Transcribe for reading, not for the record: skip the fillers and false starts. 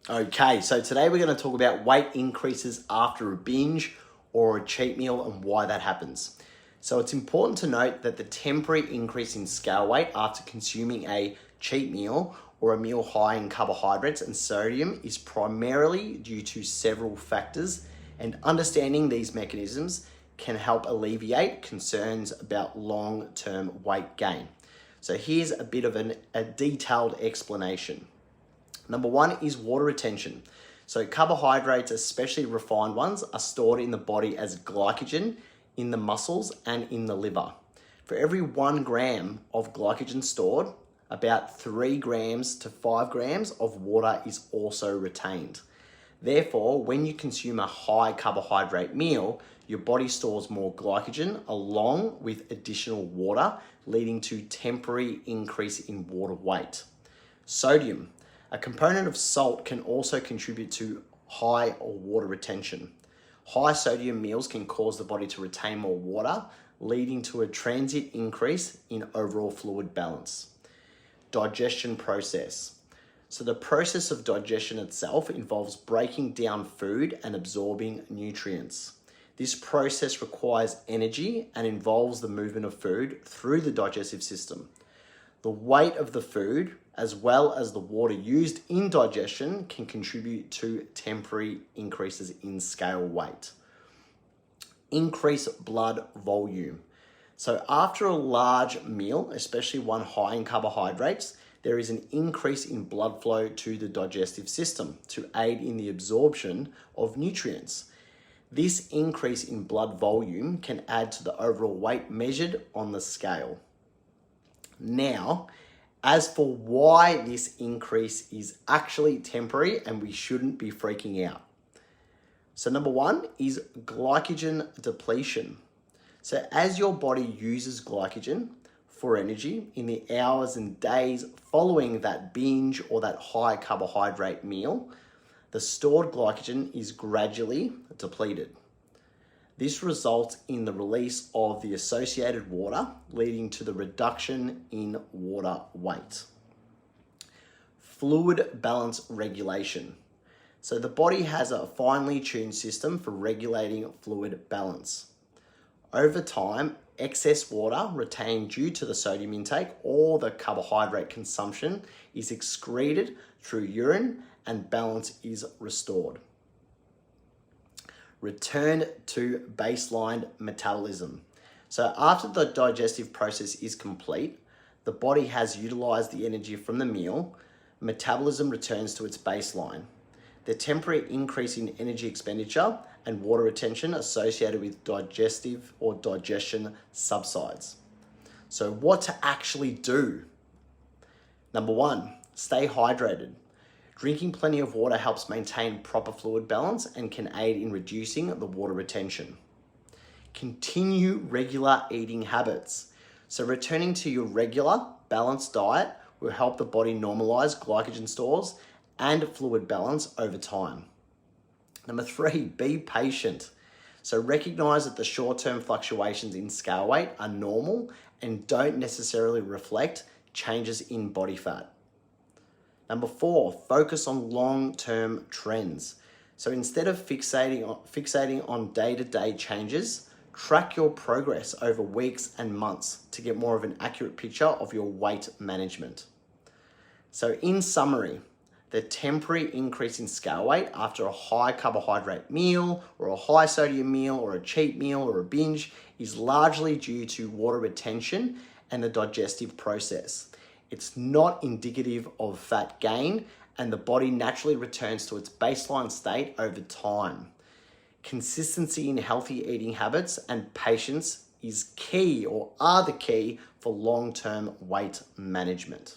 Okay, so today we're going to talk about weight increases after a binge or a cheat meal and why that happens. So it's important to note that the temporary increase in scale weight after consuming a cheat meal or a meal high in carbohydrates and sodium is primarily due to several factors, and understanding these mechanisms can help alleviate concerns about long-term weight gain. So here's a bit of a detailed explanation. Number one is water retention. So carbohydrates, especially refined ones, are stored in the body as glycogen in the muscles and in the liver. For every 1 gram of glycogen stored, about 3 grams to 5 grams of water is also retained. Therefore, when you consume a high carbohydrate meal, your body stores more glycogen along with additional water, leading to temporary increase in water weight. Sodium. A component of salt can also contribute to high or water retention. High sodium meals can cause the body to retain more water, leading to a transient increase in overall fluid balance. Digestion process. So the process of digestion itself involves breaking down food and absorbing nutrients. This process requires energy and involves the movement of food through the digestive system. The weight of the food, as well as the water used in digestion, can contribute to temporary increases in scale weight. Increase blood volume. So after a large meal, especially one high in carbohydrates, there is an increase in blood flow to the digestive system to aid in the absorption of nutrients. This increase in blood volume can add to the overall weight measured on the scale. Now, as for why this increase is actually temporary and we shouldn't be freaking out. So number one is glycogen depletion. So as your body uses glycogen for energy in the hours and days following that binge or that high carbohydrate meal, the stored glycogen is gradually depleted. This results in the release of the associated water, leading to the reduction in water weight. Fluid balance regulation. So the body has a finely tuned system for regulating fluid balance. Over time, excess water retained due to the sodium intake or the carbohydrate consumption is excreted through urine and balance is restored. Return to baseline metabolism. So after the digestive process is complete, the body has utilized the energy from the meal, metabolism returns to its baseline. The temporary increase in energy expenditure and water retention associated with digestive or digestion subsides. So what to actually do? Number one, stay hydrated. Drinking plenty of water helps maintain proper fluid balance and can aid in reducing the water retention. Continue regular eating habits. So returning to your regular balanced diet will help the body normalize glycogen stores and fluid balance over time. Number three, be patient. So recognize that the short-term fluctuations in scale weight are normal and don't necessarily reflect changes in body fat. Number four, focus on long-term trends. So instead of fixating on day-to-day changes, track your progress over weeks and months to get more of an accurate picture of your weight management. So in summary, the temporary increase in scale weight after a high carbohydrate meal or a high sodium meal or a cheat meal or a binge is largely due to water retention and the digestive process. It's not indicative of fat gain, and the body naturally returns to its baseline state over time. Consistency in healthy eating habits and patience is key or are the key for long-term weight management.